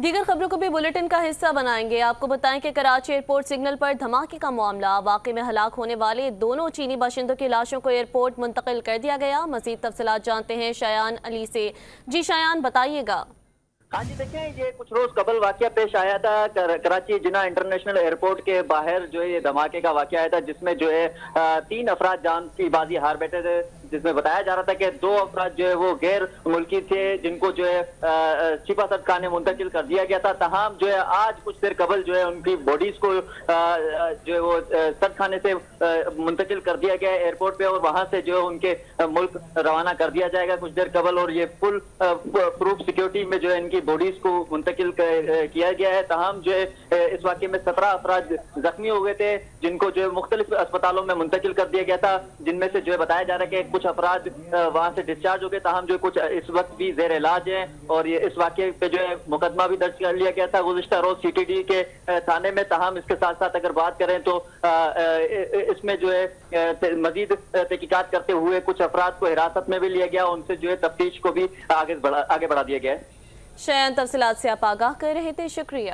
دیگر خبروں کو بھی بلیٹن کا حصہ بنائیں گے۔ آپ کو بتائیں کہ کراچی ایئرپورٹ سگنل پر دھماکے کا معاملہ، واقعے میں ہلاک ہونے والے دونوں چینی باشندوں کی لاشوں کو ایئرپورٹ منتقل کر دیا گیا۔ مزید تفصیلات جانتے ہیں شایان علی سے۔ جی شایان، بتائیے گا۔ ہاں جی، دیکھیں یہ کچھ روز قبل واقعہ پیش آیا تھا کراچی جناح انٹرنیشنل ایئرپورٹ کے باہر جو ہے یہ دھماکے کا واقعہ آیا تھا، جس میں جو ہے 3 افراد جان کی بازی ہار بیٹھے تھے، جس میں بتایا جا رہا تھا کہ 2 افراد جو ہے وہ غیر ملکی تھے، جن کو جو ہے شفا سد خانے منتقل کر دیا گیا تھا۔ تاہم جو ہے آج کچھ دیر قبل جو ہے ان کی باڈیز کو جو ہے وہ سد خانے سے منتقل کر دیا گیا ہے ایئرپورٹ پہ، اور وہاں سے جو ہے ان کے ملک روانہ کر دیا جائے گا کچھ دیر قبل، اور یہ فل پروف سیکیورٹی میں جو ہے ان کی باڈیز کو منتقل کیا گیا ہے۔ تاہم جو ہے اس واقعے میں 17 افراد زخمی ہو گئے تھے، جن کو جو ہے مختلف اسپتالوں میں منتقل کر دیا گیا تھا، جن میں سے جو ہے بتایا جا رہا ہے کہ کچھ افراد وہاں سے ڈسچارج ہو گئے، تاہم جو کچھ اس وقت بھی زیر علاج ہیں، اور یہ اس واقعے پہ جو ہے مقدمہ بھی درج کر لیا گیا تھا گزشتہ روز سی ٹی ڈی کے تھانے میں۔ تاہم اس کے ساتھ ساتھ اگر بات کریں تو اس میں جو ہے مزید تحقیقات کرتے ہوئے کچھ افراد کو حراست میں بھی لیا گیا، ان سے جو ہے تفتیش کو بھی آگے بڑھا دیا گیا ہے۔ شایان، تفصیلات سے آپ آگاہ کر رہے تھے، شکریہ۔